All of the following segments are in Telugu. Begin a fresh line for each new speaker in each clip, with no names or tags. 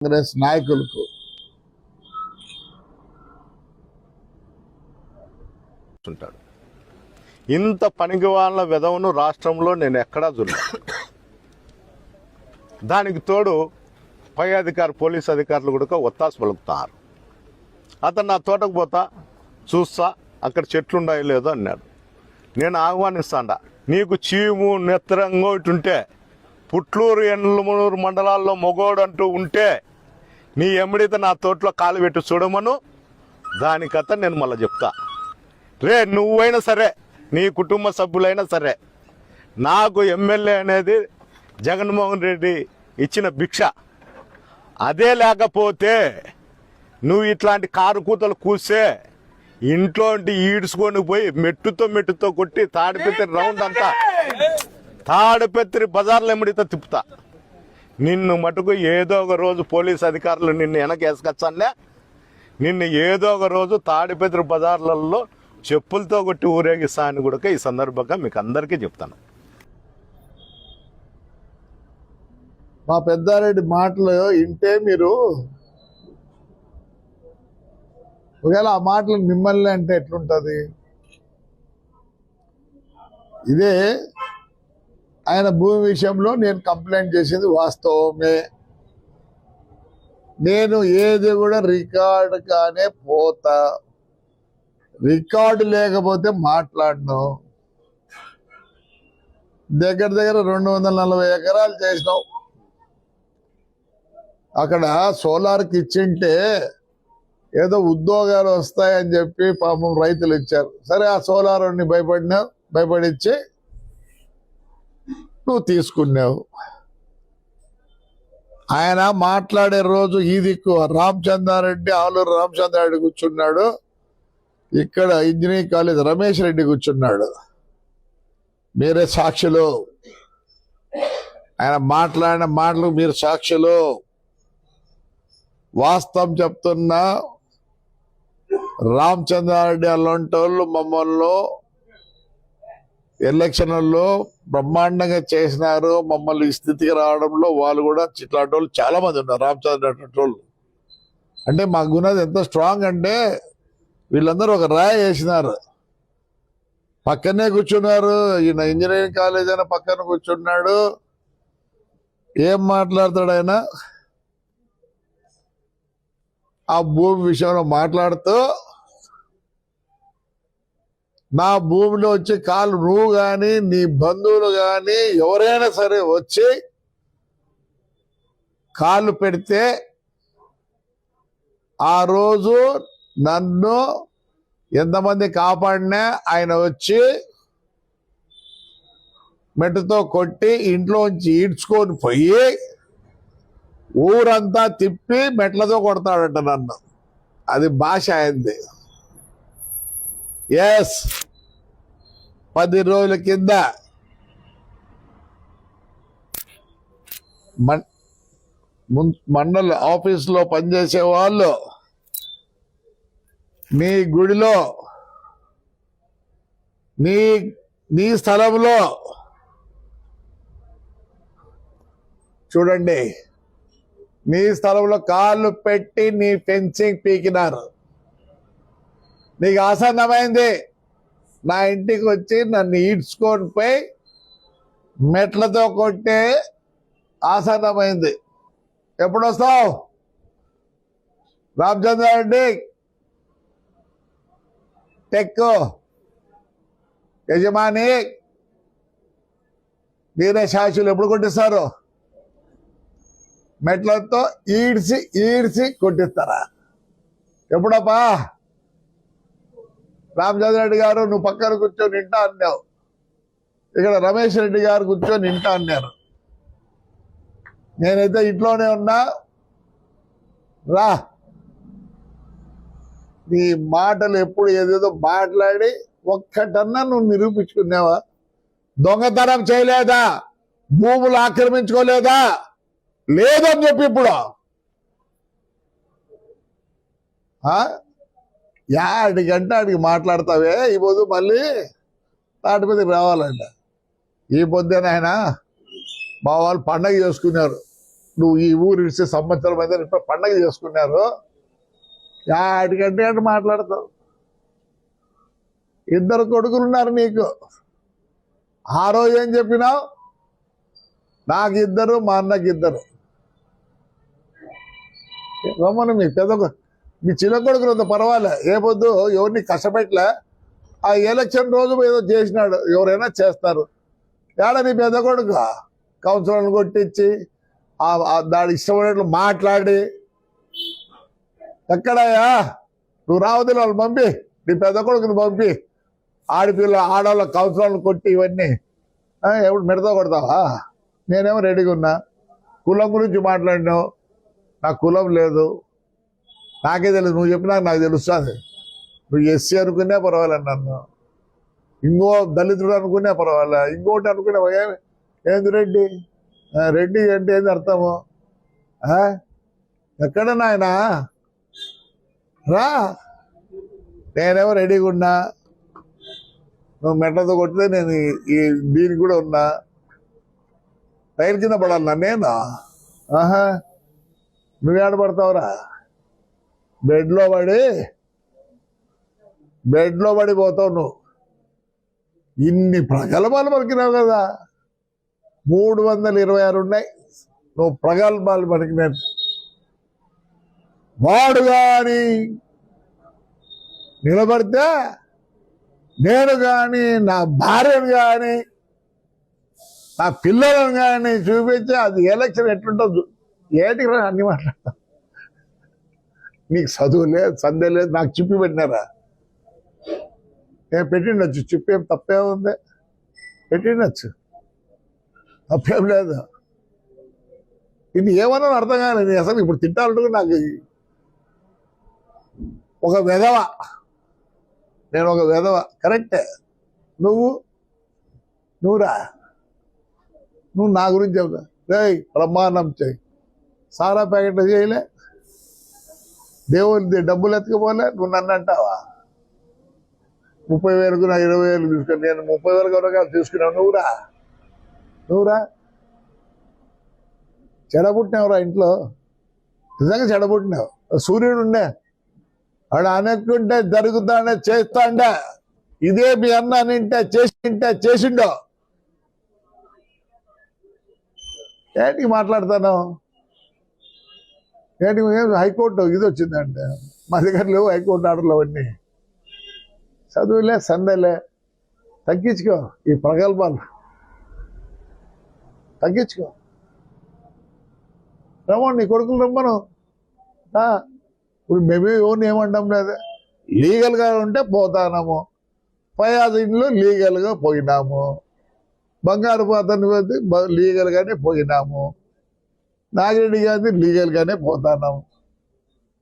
కాంగ్రెస్ నాయకులకు
ఉంటాడు. ఇంత పనికి వాళ్ళ విధవను రాష్ట్రంలో నేను ఎక్కడా చూడలేదు. దానికి తోడు పై అధికారి పోలీస్ అధికారులు కూడా ఒత్తాసు పలుకుతారు. అతను నా తోటకు పోతా చూస్తా అక్కడ చెట్లున్నాయో లేదో అన్నాడు. నేను ఆహ్వానిస్తాడా, నీకు చీము నెత్తరంగో ఇటుంటే పుట్లూరు ఎండ్లమూరు మండలాల్లో మొగోడు అంటూ ఉంటే నీ ఎమ్మడితే నా తోటలో కాలు పెట్టి చూడమను. దానికత నేను మళ్ళీ చెప్తా. రే నువ్వైనా సరే నీ కుటుంబ సభ్యులైనా సరే, నాకు ఎమ్మెల్యే అనేది జగన్మోహన్ రెడ్డి ఇచ్చిన భిక్ష. అదే లేకపోతే నువ్వు ఇట్లాంటి కారు కూతలు కూస్తే ఇంట్లోంటి ఈడ్చుకొని పోయి మెట్టుతో కొట్టి తాడిపత్రి రౌండ్ అంతా తాడిపత్రి బజార్లో ఎమ్మడితో తిప్పుతా. నిన్ను మటుకు ఏదో ఒక రోజు పోలీస్ అధికారులు నిన్ను వెనకేసుకొచ్చానే, నిన్ను ఏదో ఒక రోజు తాడిపత్రి బజార్లలో చెప్పులతో కొట్టి ఊరేగిస్తా అని కూడా ఈ సందర్భంగా మీకు అందరికీ చెప్తాను.
మా పెద్దారెడ్డి మాటలు వింటే మీరు ఒకవేళ ఆ మాటలు మిమ్మల్ని అంటే ఎట్లుంటుంది? ఇదే ఆయన భూమి విషయంలో నేను కంప్లైంట్ చేసింది వాస్తవమే. నేను ఏది కూడా రికార్డు కానే పోతా, రికార్డు లేకపోతే మాట్లాడను. దగ్గర 240 ఎకరాలు చేసినావు. అక్కడ సోలార్కి ఇచ్చింటే ఏదో ఉద్యోగాలు వస్తాయని చెప్పి పాపం రైతులు ఇచ్చారు. సరే ఆ సోలార్ని భయపడిచ్చి నువ్వు తీసుకున్నావు. ఆయన మాట్లాడే రోజు ఈ దిక్కు రామచంద్రారెడ్డి, ఆలూరు రామచంద్రారెడ్డి కూర్చున్నాడు, ఇక్కడ ఇంజనీరింగ్ కాలేజ్ రమేష్ రెడ్డి కూర్చున్నాడు. మీరే సాక్షులు. ఆయన మాట్లాడిన మాటలు మీరు సాక్షులు. వాస్తవం చెప్తున్నా, రామచంద్రారెడ్డి అలాంటి వాళ్ళు మమ్మల్ని ఎలక్షన్లలో బ్రహ్మాండంగా చేసినారు. మమ్మల్ని ఈ స్థితికి రావడంలో వాళ్ళు కూడా ఇట్లాంటి వాళ్ళు చాలా మంది ఉన్నారు. రామచంద్ర వాళ్ళు అంటే మా గుణది ఎంత స్ట్రాంగ్ అంటే వీళ్ళందరూ ఒక రాయి వేసినారు. పక్కనే కూర్చున్నారు. ఈయన ఇంజనీరింగ్ కాలేజ్ అయినా పక్కన కూర్చున్నాడు. ఏం మాట్లాడతాడు ఆయన? ఆ భూమి విషయంలో మాట్లాడుతూ నా భూమిలో వచ్చి కాలు నువ్వు కానీ నీ బంధువులు కానీ ఎవరైనా సరే వచ్చి కాళ్ళు పెడితే ఆ రోజు నన్ను ఎంతమంది కాపాడినా ఆయన వచ్చి మెట్టుతో కొట్టి ఇంట్లోంచి ఈడ్చుకొని పోయి ఊరంతా తిప్పి మెట్లతో కొడతాడట నన్ను. అది భాష అయింది. ఎస్, 10 రోజుల కింద మండల ఆఫీసులో పనిచేసే వాళ్ళు మీ గుడిలో నీ స్థలంలో చూడండి, నీ స్థలంలో కాళ్ళు పెట్టి నీ ఫెన్సింగ్ పీకినారు. నీకు ఆసన్నమైంది. నా ఇంటికి వచ్చి నన్ను ఈడ్చుకొని పోయి మెట్లతో కొట్టే ఆసన్నమైంది. ఎప్పుడు వస్తావు రామచంద్రారెడ్డి? టెక్ యజమాని మీరే సాక్షులు. ఎప్పుడు కొట్టిస్తారు? మెట్లతో ఈడ్చి కొట్టిస్తారా? ఎప్పుడప్పా? రామచంద్రారెడ్డి గారు నువ్వు పక్కన కూర్చొని వింటా అన్నావు. ఇక్కడ రమేష్ రెడ్డి గారు కూర్చొని వింటా అన్నారు. నేనైతే ఇంట్లోనే ఉన్నా. రా, నీ మాటలు ఎప్పుడు ఏదేదో మాట్లాడి ఒక్కటన్నా నువ్వు నిరూపించుకున్నావా? దొంగతనం చేయలేదా? భూములు ఆక్రమించుకోలేదా? లేదని చెప్పి ఇప్పుడు ఆడికంటే ఆడికి మాట్లాడతావే. ఈ పొద్దు మళ్ళీ తాటిపతికి రావాలంట. ఈ పొద్దున ఆయన మా వాళ్ళు పండగ చేసుకున్నారు. నువ్వు ఈ ఊరు ఇచ్చే సంవత్సరం అయితే ఇప్పుడు పండగ చేసుకున్నారు, ఆటికంటే అంటే మాట్లాడతావు. ఇద్దరు కొడుకులు ఉన్నారు నీకు. ఆ రోజు ఏం చెప్పినావు? నాకు ఇద్దరు, మా అన్నకి ఇద్దరు. రమ్మను మీ మీ చిన్న కొడుకులు అంత పర్వాలే, ఏ పొద్దు ఎవరిని కష్టపెట్టలే. ఆ ఎలక్షన్ రోజు ఏదో చేసినాడు, ఎవరైనా చేస్తారు. ఏడ నీ పెద్ద కొడుకు కౌన్సిలర్లు కొట్టించి దాని ఇష్టమైనట్లు మాట్లాడి, ఎక్కడయ్యా నువ్వు రావద్దు వాళ్ళు పంపి, నీ పెద్ద కొడుకుని పంపి, ఆడవాళ్ళ కౌన్సిలర్లు కొట్టి ఇవన్నీ ఎప్పుడు మెడతో కొడతావా? నేనేమో రెడీగా ఉన్నా. కులం గురించి మాట్లాడినావు, నాకు కులం లేదు, నాకే తెలియదు. నువ్వు చెప్పినా నాకు తెలుస్తుంది. నువ్వు ఎస్సీ అనుకునే పర్వాలే, నన్ను ఇంకో దళితుడు అనుకునే పర్వాలే, ఇంకోటి అనుకునే ఏంది రెడ్డి. రెడ్డి అంటే ఏంది అర్థము? ఎక్కడ నాయనా రా, నేనేమో రెడీగా ఉన్నా. నువ్వు మెట్లతో కొడితే నేను దీనికి కూడా ఉన్నా. రైలు కింద పడాలన్నా నేను? నువ్వేడ పడతావురా? బెడ్లో పడిపోతావు నువ్వు. ఇన్ని ప్రగల్భాలు పలికినావు కదా, 326 ఉన్నాయి. నువ్వు ప్రగల్భాలు పలికినట్టు. వాడు కానీ నిలబడితే నేను కానీ, నా భార్యను కానీ, నా పిల్లలను కానీ చూపించి అది ఎలక్షన్ ఎట్లుంటుంది. ఏటికి రా అన్ని మాట్లాడతా. నీకు చదువు లేదు, సందేహం లేదు, నాకు చిప్పి పెట్టినారా? నేను పెట్టిండొచ్చు, చిప్పేం తప్పే ఉంది, పెట్టిండొచ్చు, తప్పేం లేదు. ఇది ఏమన్నా అర్థం కాలేదు. అసలు ఇప్పుడు తిట్టాలంటే నాకు ఒక వెధవ, నేను ఒక వెధవ. కరెక్టే. నువ్వురా, నువ్వు నా గురించి చెప్తా. ప్రమాణం చేయి, సారా ప్యాకెట్లు చేయలే, దేవుడి డబ్బులు ఎత్తుకుపోలే, నువ్వు నన్ను అంటావా? 30,000కు నా 20,000 తీసుకొని నేను 30,000 కనుక తీసుకున్నావు. నువ్వురా చెడబుట్టినావురా ఇంట్లో, నిజంగా చెడబుట్టినావు. సూర్యుడు ఉండే వాడు అనుకుంటే జరుగుతాడే, చేస్తాండే. ఇదే మీ అన్న నింటే చేసిండో. ఏంటికి మాట్లాడతాను? ఏంటి హైకోర్టు ఇది వచ్చిందంటే మా దగ్గర లేవు హైకోర్టు ఆర్డర్లు అవన్నీ. చదువులే, సందేలే, తగ్గించుకో. ఈ ప్రగల్భాలు తగ్గించుకో. రమ్మను, నీ కొడుకులు రమ్మను. ఇప్పుడు మేమే ఎవరిని ఏమంటాం లేదు. లీగల్గా ఉంటే పోతాము. 15 ఇండ్లు లీగల్గా పోయినాము. బంగారు పాతని లీగల్గానే పోయినాము. నాగిరెడ్డి గారిని లీగల్గానే పోతున్నాము.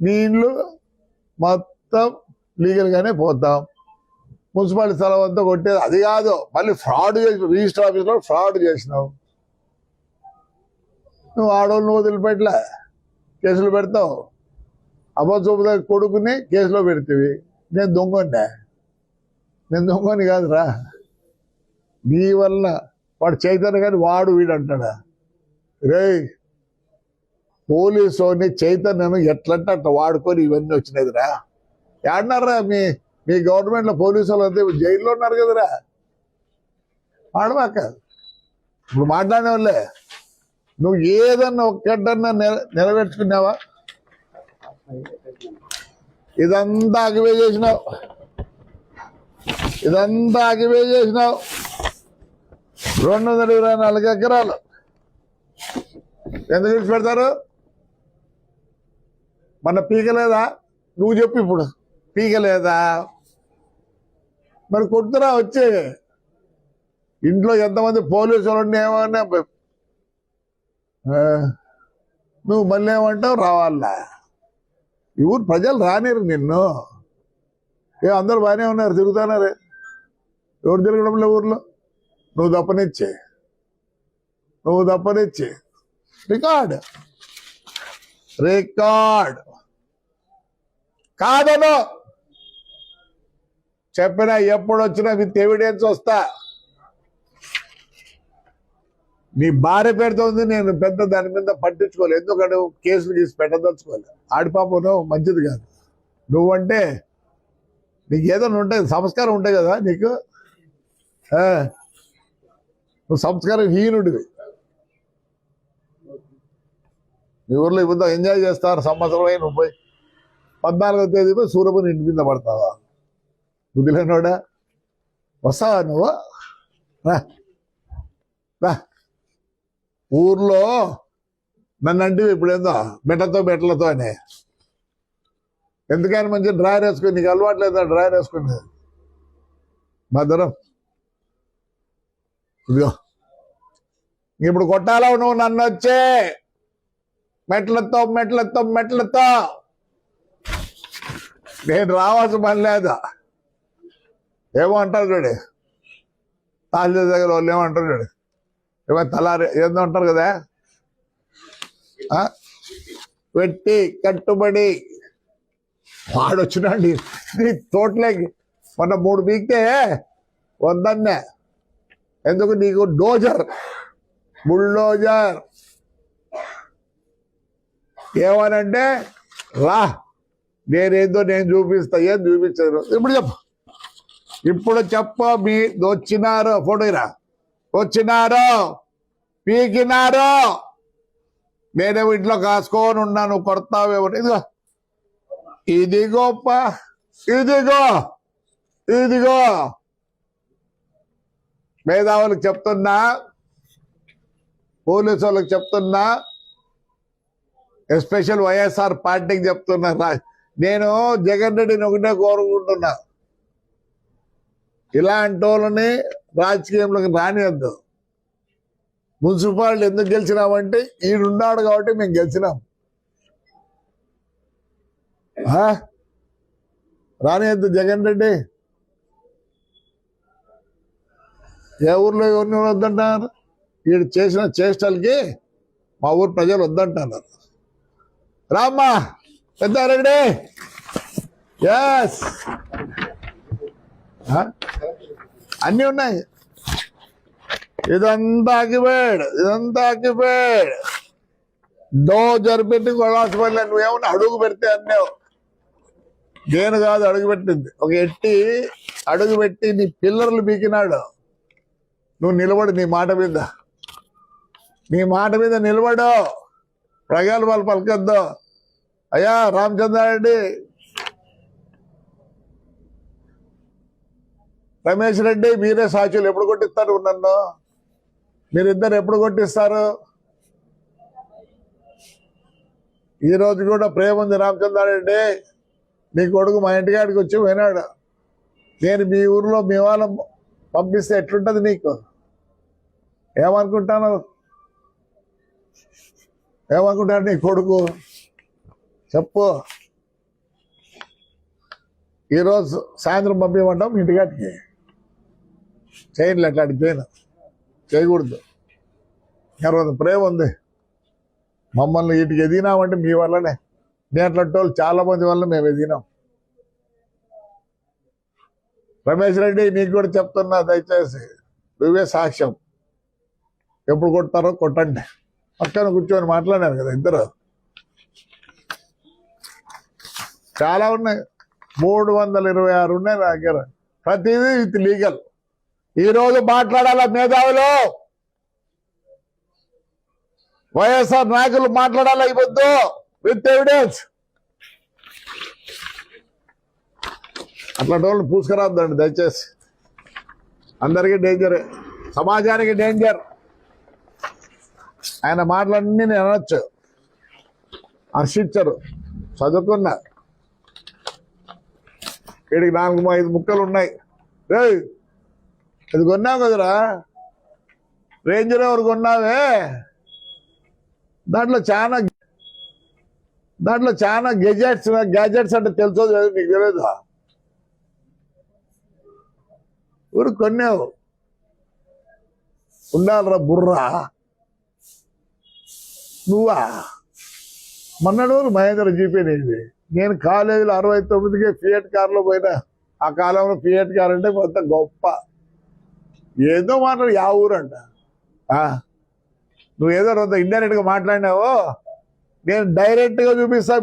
మీ ఇండ్లు మొత్తం లీగల్గానే పోతాం. మున్సిపాలిటీ స్థలం అంతా కొట్టేది అది కాదు, మళ్ళీ ఫ్రాడ్ చేసి రిజిస్టర్ ఆఫీస్లో ఫ్రాడ్ చేసినావు. నువ్వు ఆడవాళ్ళని వదిలిపెట్టలే, కేసులు పెడతావు. అబద్ధ కొడుకుని కేసులో పెడతావి. నేను దొంగని కాదురా. నీ వల్ల వాడు చైతన్య కానీ వాడు వీడు అంటాడా? పోలీసుని చైతన్యను ఎట్లంటే అట్లా వాడుకొని ఇవన్నీ వచ్చినదిరా. ఏడన్నారా మీ గవర్నమెంట్లో పోలీసు వాళ్ళు అంతే జైల్లో ఉన్నారు కదరా. ఆడవాక ఇప్పుడు మాట్లాడే వాళ్ళే. నువ్వు ఏదన్నా ఒక్కటన్నా నెరవేర్చుకున్నావా? ఇదంతా అగివే చేసినావు. 224 ఎకరాలు ఎందుకు విడిచి పెడతారు? మన పీకలేదా? నువ్వు చెప్పు ఇప్పుడు, పీకలేదా? మరి కొడుతురా వచ్చి ఇంట్లో ఎంతమంది పోలీసు వాళ్ళు ఏమన్నా నువ్వు మళ్ళీ ఏమంటావు? రావాలా? ఈ ఊరు ప్రజలు రానిరు నిన్ను. అందరూ బాగానే ఉన్నారు, తిరుగుతున్నారు. ఎవరు తిరగడంలో ఊర్లో? నువ్వు తప్పనిచ్చి రికార్డ్ కాదను చెప్పినా ఎప్పుడు వచ్చినా విత్ ఎవిడెన్స్ వస్తా. నీ భార్య పేరుతో ఉంది, నేను పెద్ద దాని మీద పట్టించుకోలేదు, ఎందుకంటే కేసులు గీసి పెట్టదలుచుకోలేదు. ఆడిపాపను మంచిది కాదు. నువ్వంటే నీకు ఏదైనా ఉంటాయి, సంస్కారం ఉంటాయి కదా నీకు. నువ్వు సంస్కారం హీనుడివి. మీ ఊర్లో ఇప్పుడు ఎంజాయ్ చేస్తారు, సంవత్సరం అయి నువ్వు పోయి 14వ తేదీ పోయి సూర్యపని ఇంటి మీద పడతావా? బుద్ధిలేనోడా, వస్తావా నువ్వు? రా. ఊర్లో నన్ను అంటే ఇప్పుడు ఏందో బెట్టలతో అని, ఎందుకని మంచి డ్రాయర్ వేసుకుని, నీకు అలవాటు లేదా డ్రాయర్ వేసుకుని? భద్రం ఇదిగో, ఇప్పుడు కొట్టాలా నువ్వు నన్ను వచ్చే మెట్లతో నేను రావాల్సిన పని లేదా? ఏమో అంటారు చూడు, తాళ్ళ దగ్గర వాళ్ళు ఏమంటారు చూడు, ఏమో తలారి ఏందో అంటారు కదా, పెట్టి కట్టుబడి వాడొచ్చినాడు నీ తోటలోకి. మొన్న 3 పీకితే వద్దన్నే, ఎందుకు? నీకు బుల్డోజర్ ఏమనంటే రా, నేనేందో నేను చూపిస్తా. ఏం చూపించారు ఇప్పుడు చెప్పు. మీ వచ్చినారు, ఫోటోరా, వచ్చినారు, పీకినారు, నేనేమో ఇంట్లో కాసుకొని ఉన్నాను, కొడతావేమో. ఇదిగోప్ప, ఇదిగో మేధావులకు చెప్తున్నా, పోలీసు వాళ్ళకి చెప్తున్నా, ఎస్పెషల్ వైఎస్ఆర్ పార్టీకి చెప్తున్నా. నేను జగన్ రెడ్డిని ఒకటే కోరుకుంటున్నా, ఇలాంటి వాళ్ళని రాజకీయంలోకి రానివద్దు. మున్సిపాలిటీ ఎందుకు గెలిచినామంటే ఈడున్నాడు కాబట్టి మేము గెలిచినాం. రానివద్దు జగన్ రెడ్డి. ఏ ఊర్లో ఎవరిని వద్దంటున్నారు? వీడు చేసిన చేష్టలకి మా ఊరు ప్రజలు వద్దంటున్నారు. రామ్మా పెద్దారెడ్డి, ఎస్ అన్నీ ఉన్నాయి. ఇదంతా ఆక్యుపైడ్. డోజర్ పెట్టి కొడాల్సి పని. నువ్వేమన్నా అడుగు పెడితే అన్నావు, నేను కాదు అడుగు పెట్టింది. ఒక ఎట్టి అడుగు పెట్టి నీ పిల్లర్లు బీకినాడు. నువ్వు నిలబడు, నీ మాట మీద నిలబడు. ప్రగల్భాలు పలకొద్దు. అయ్యా రామచంద్రారెడ్డి, రమేష్ రెడ్డి, మీరే సాక్షులు. ఎప్పుడు కొట్టిస్తారు నన్ను? మీరిద్దరు ఎప్పుడు కొట్టిస్తారు? ఈ రోజు కూడా ప్రేమ ఉంది రామచంద్రారెడ్డి. నీ కొడుకు మా ఇంటికాడికి వచ్చి వినాడు. నేను మీ ఊర్లో మీ వాళ్ళ పంపిస్తే ఎట్లుంటది నీకు? ఏమనుకుంటాను నీ కొడుకు? చెప్పు. ఈరోజు సాయంత్రం పంపించమంటాం ఇంటికాటికి. చేయనులే, అట్లాంటి చేయకూడదు. ఎవరు ప్రేమ ఉంది. మమ్మల్ని వీటికి ఎదిగినామంటే మీ వల్లనే. నేను అట్లాంటి వాళ్ళు చాలా మంది వల్ల మేము ఎదిగినాం. రమేష్ రెడ్డి, నీకు కూడా చెప్తున్నా, దయచేసి నువ్వే సాక్ష్యం. ఎప్పుడు కొడతారో కొట్టండి. పక్కన కూర్చొని మాట్లాడారు కదా ఇద్దరు. చాలా ఉన్నాయి, 326 ఉన్నాయి నా దగ్గర. ప్రతిదీ విత్ లీగల్. ఈరోజు మాట్లాడాల మేధావులు, వైఎస్ఆర్ నాయకులు మాట్లాడాలా ఈ పొద్దు విత్ ఎవిడెన్స్. అట్లాంటి వాళ్ళు పూసుకురాద్దండి దయచేసి. అందరికీ డేంజరే, సమాజానికి డేంజర్. ఆయన మాటలన్నీ నేను అనొచ్చు, హర్షించరు. చదువుకున్నా, వీడికి 4-5 ముక్కలు ఉన్నాయి. రే ఇది కొన్నావు కదరా, రేంజర్ ఎవరు కొన్నావే? దాంట్లో చాలా గ్యాజెట్స్ అంటే తెలుసో నీకు తెలియదు. ఊరు కొన్నావు, ఉండాలరా బుర్రా. నువ్వా మొన్నడు మహేంద్ర జీపీనేది. నేను కాలేజీలో 69కి ఫియట్ కార్లో పోయినా. ఆ కాలంలో ఫియట్ కార్ అంటే కొంత గొప్ప. ఏదో మాట్లాడు, యా ఊరంట. నువ్వు ఏదో ఇండైరెక్ట్ గా మాట్లాడినావో నేను డైరెక్ట్ గా చూపిస్తా